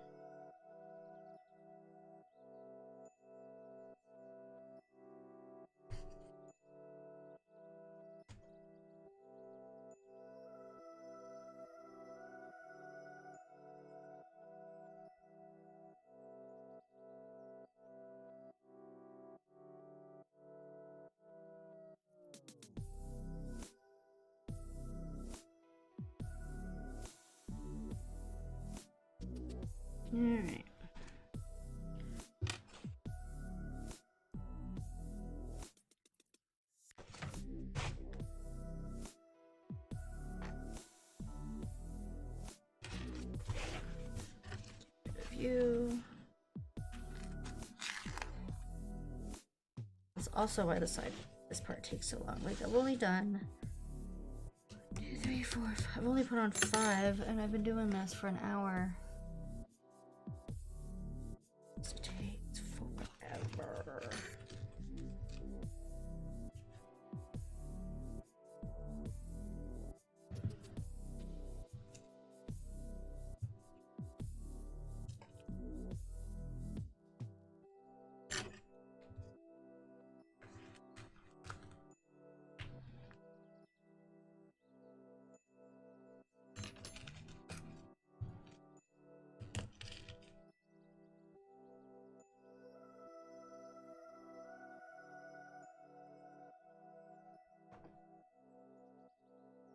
Speaker 2: review. That's also why this part takes so long. Like, I've only done 2, 3, 4, 5. I've only put on 5, and I've been doing this for an hour. This takes forever.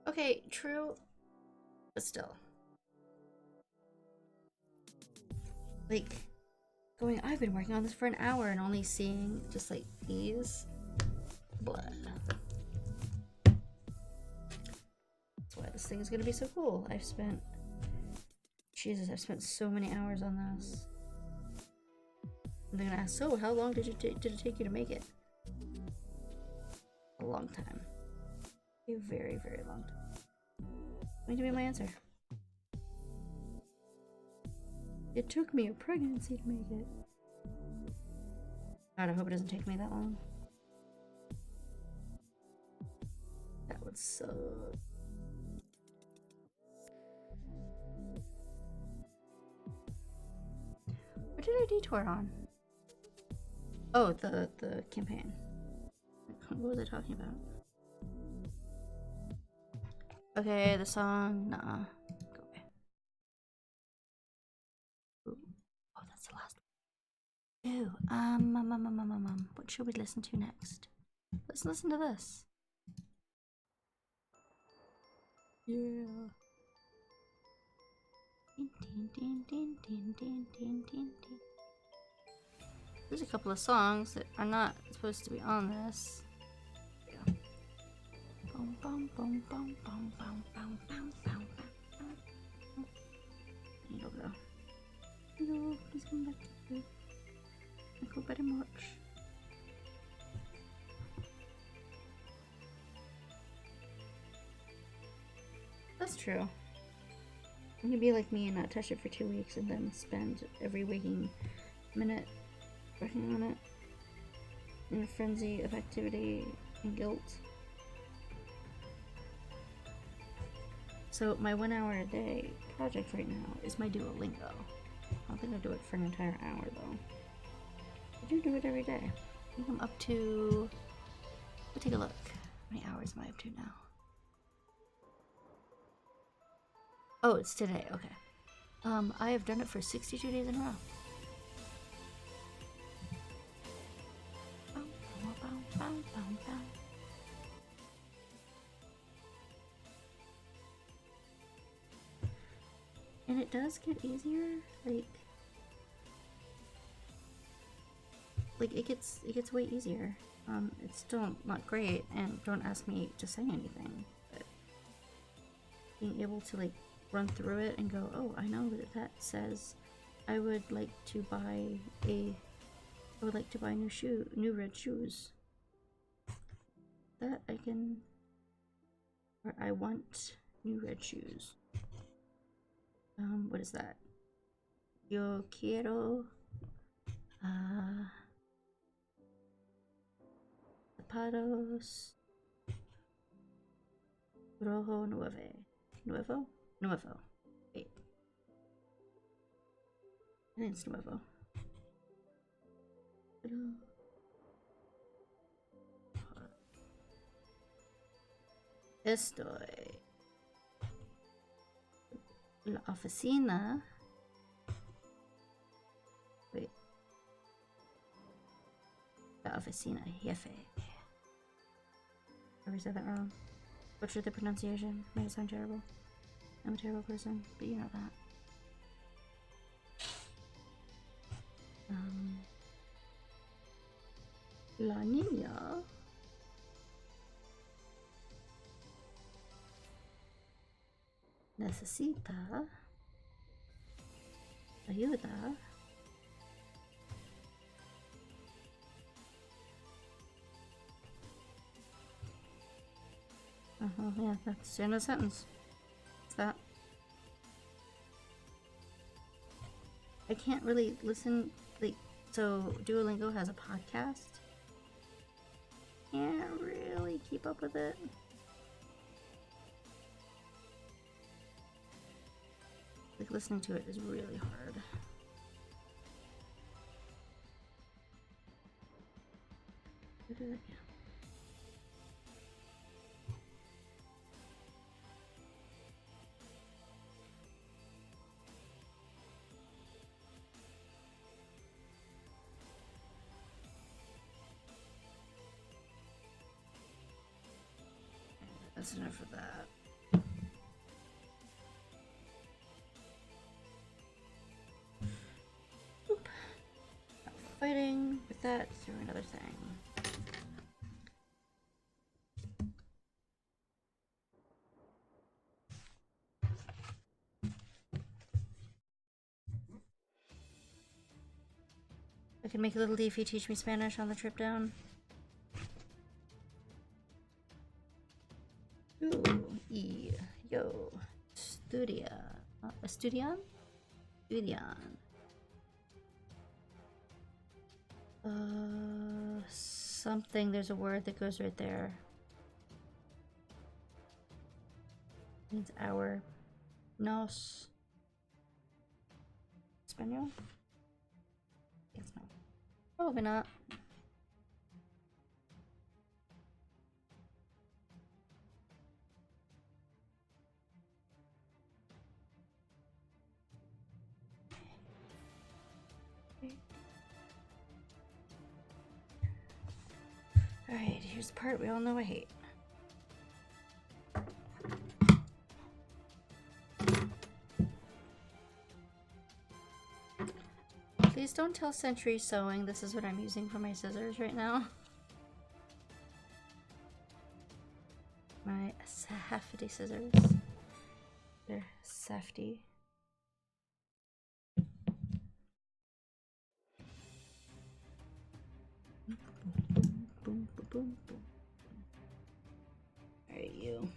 Speaker 2: Okay, true, but still. Like, I've been working on this for an hour and only seeing just like these. Blood. That's why this thing is gonna be so cool. I've spent so many hours on this. And they're gonna ask, so how long did it take you to make it? A long time. A very, very long time. Going to be my answer. It took me a pregnancy to make it. God, I hope it doesn't take me that long. That would suck. What did I detour on? Oh, the campaign. What was I talking about? Okay, the song. Nah. Go away. Ooh. Oh, that's the last one. Ew. What should we listen to next? Let's listen to this. Yeah. There's a couple of songs that are not supposed to be on this. Yeah. Boom, boom, boom, boom, boom, boom, boom, boom, boom, boom. It'll go. Hello, please come back to me. Thank you very much. That's true. You can be like me and not touch it for 2 weeks and then spend every waking minute working on it in a frenzy of activity and guilt. So my 1 hour a day project right now is my Duolingo. I don't think I'll do it for an entire hour though. I do it every day. I think I'm up to... Let's take a look. How many hours am I up to now? Oh, it's today, okay. I have done it for 62 days in a row. And it does get easier, like it gets way easier. It's still not great, and don't ask me to say anything, but being able to like run through it and go, oh, I know that says I would like to buy new red shoes. That I can, or I want new red shoes. What is that? Yo quiero zapatos rojo nuevo. Wait, I think it's nuevo. Estoy la oficina. Wait. La oficina jefe. Ever said that wrong? Butchered the pronunciation. Made it sound terrible. I'm a terrible person, but you know that. La niña necesita ayuda. Oh, yeah, that's the end of the sentence. What's that? I can't really listen, like, so Duolingo has a podcast. Can't really keep up with it. Like, listening to it is really hard. That's enough of that. Oop. Not fighting with that through another thing. I can make a little Defi teach me Spanish on the trip down. Ooh, yo, estudian? Something, there's a word that goes right there. Means our. Nos. Espanol? Yes, no. Probably not. Alright, here's the part we all know I hate. Please don't tell Century Sewing this is what I'm using for my scissors right now. My safety scissors. They're safety. Boom, boom, boom, boom. Alright, you.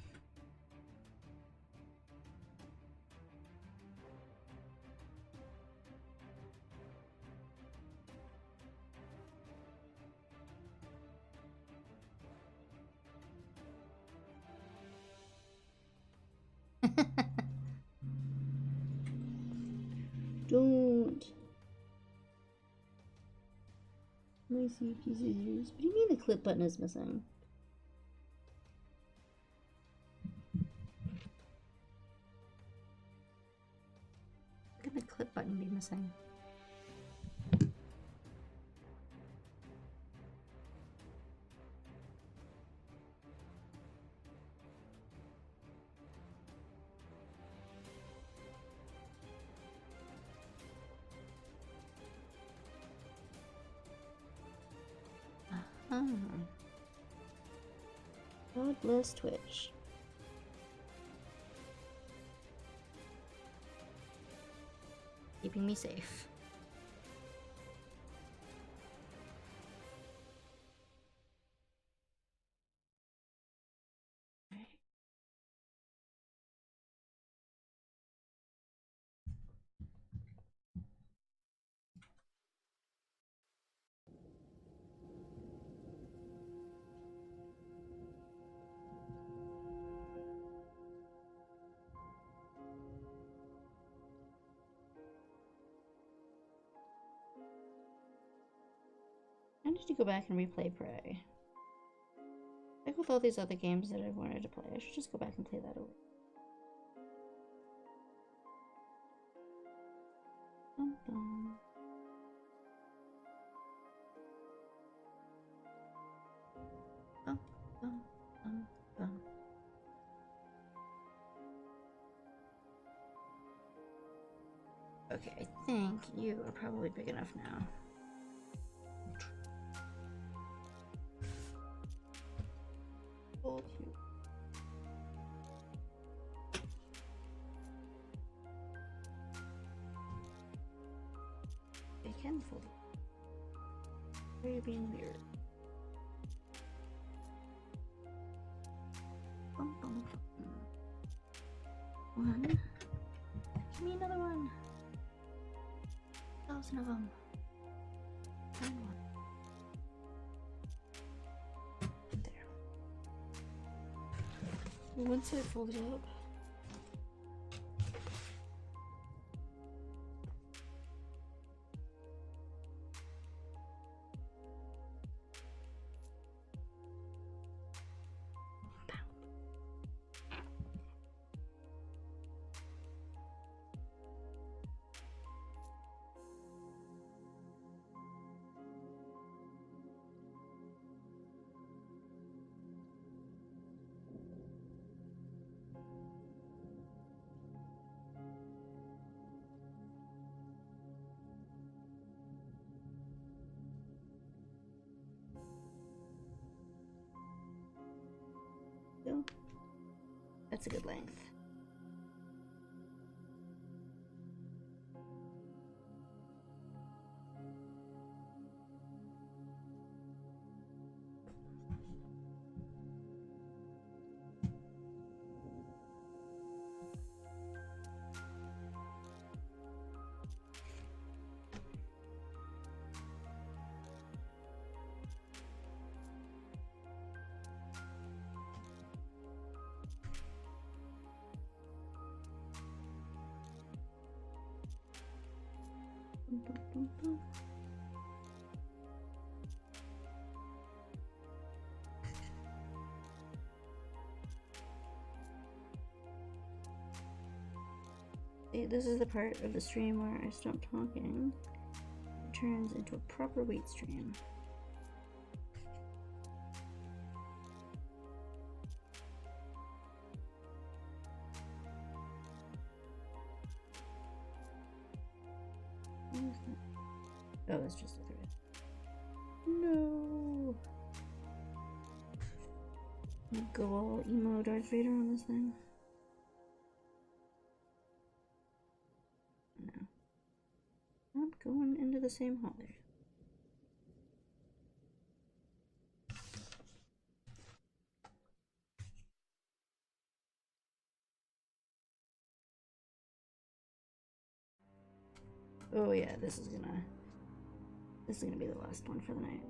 Speaker 2: Don't. Let me see if you scissors. What do you mean the clip button is missing? How can the clip button be missing? God bless Twitch. Keeping me safe. I need to go back and replay Prey. Like with all these other games that I've wanted to play, I should just go back and play that over. Bum, bum. Bum, bum, bum, bum. Okay, I think you are probably big enough now. Hold you. I can fold it. Why are you being weird? Bum, bum, bum. One. Give me another one. 1,000 of them. Find one. There. Once I fold it up. That's a good length. See, this is the part of the stream where I stop talking. It turns into a proper weight stream. What is that? Oh, it's just a thread. No! Go all emo Darth Vader on this thing. No. I'm going into the same hole there. Oh yeah, this is gonna be the last one for the night.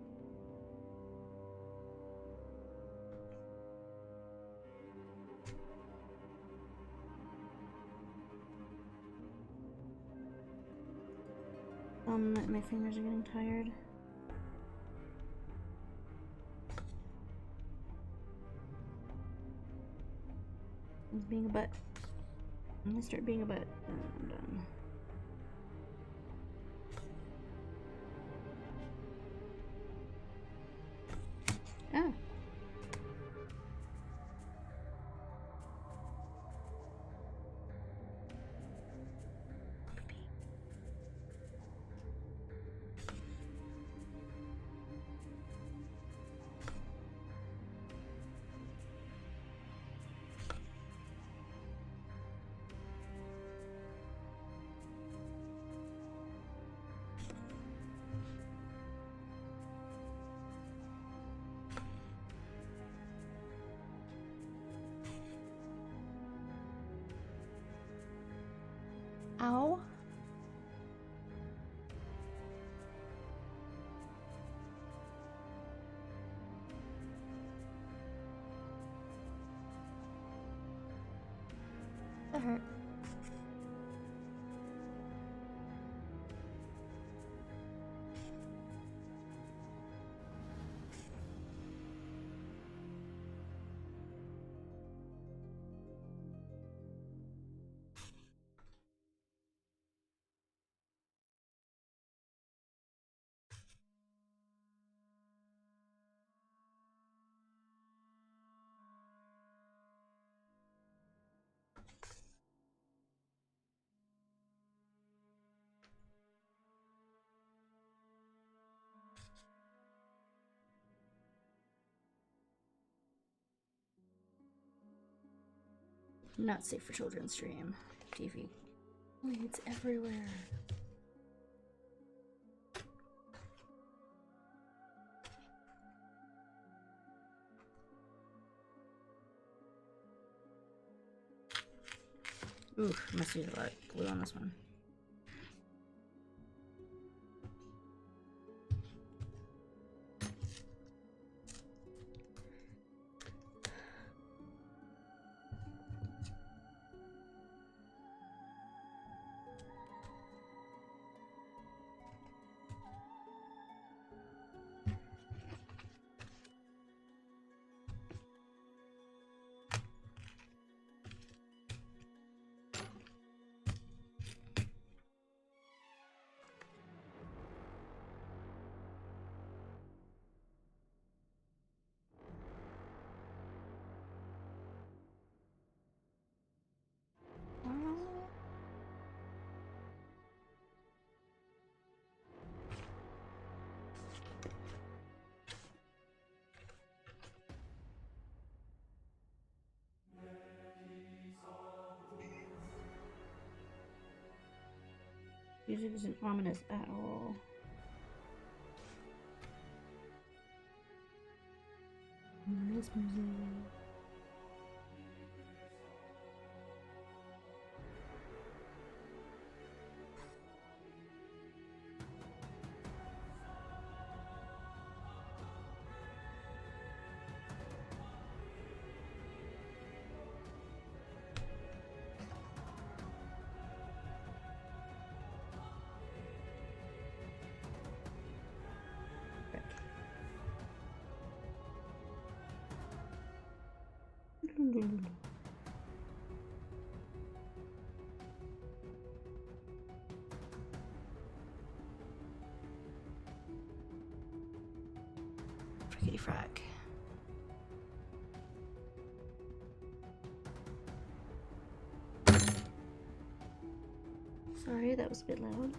Speaker 2: My fingers are getting tired. It's being a butt. I'm gonna start being a butt, and I'm done. Ah. Ow. That hurt. Not safe for children stream. Defi. It's everywhere. Oof, must use a lot of glue on this one. Music isn't ominous at all. Nice music. Frickety frack. Sorry, that was a bit loud.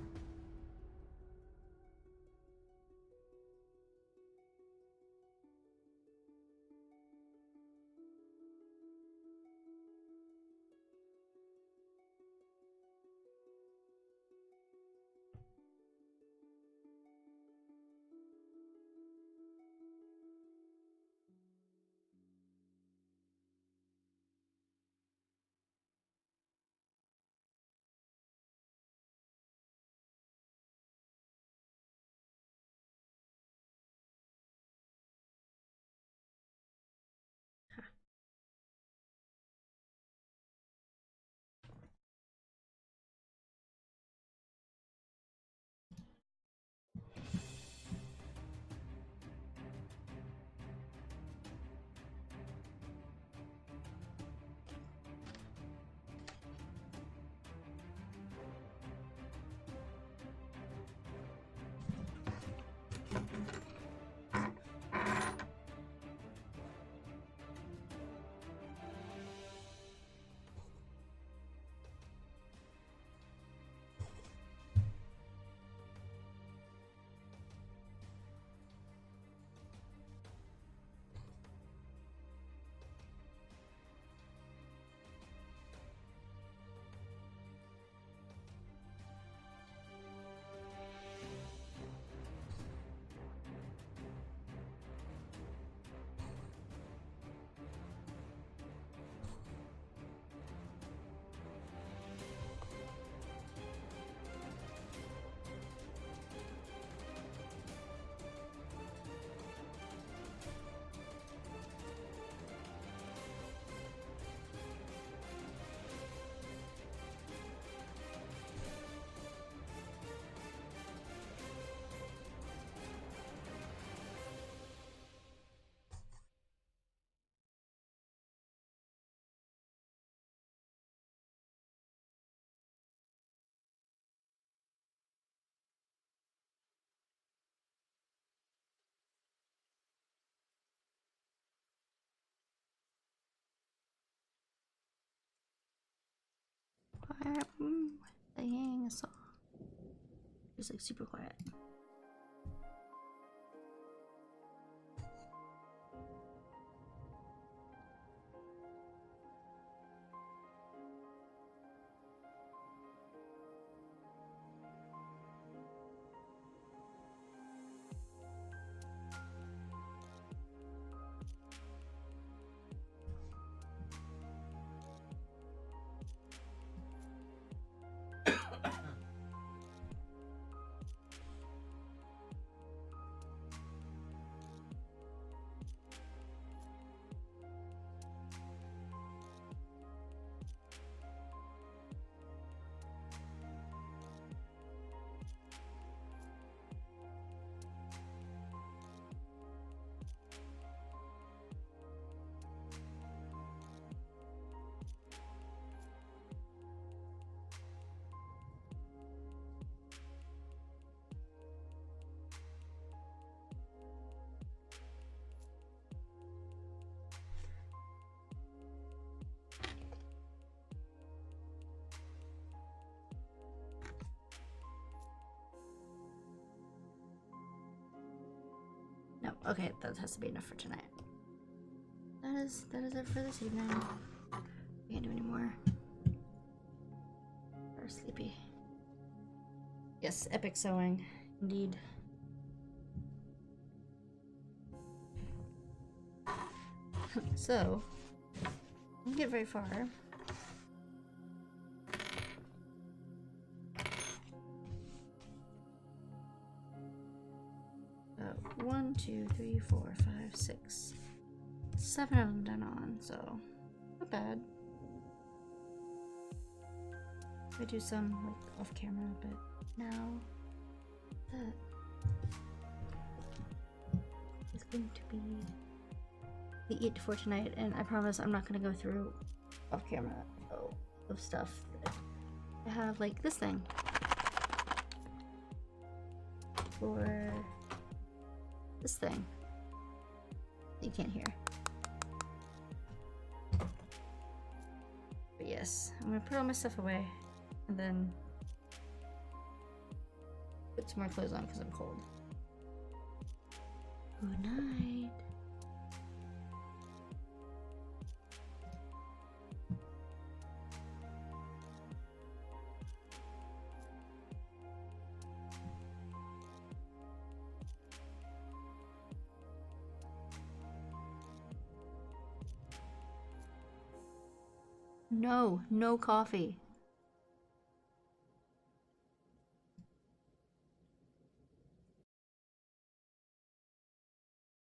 Speaker 2: Singing a song. It's like super quiet. Okay, that has to be enough for tonight. That is it for this evening. Can't do any more. Or sleepy. Yes, epic sewing, indeed. So, I didn't get very far. 1, 2, 3, 4, 5, 6, 7 of them done on, so not bad. I do some like off camera, but now that is going to be the eat for tonight, and I promise I'm not going to go through off camera of stuff that I have, like this thing or this thing you can't hear. But yes, I'm gonna put all my stuff away and then put some more clothes on because I'm cold. Good night. No, no coffee.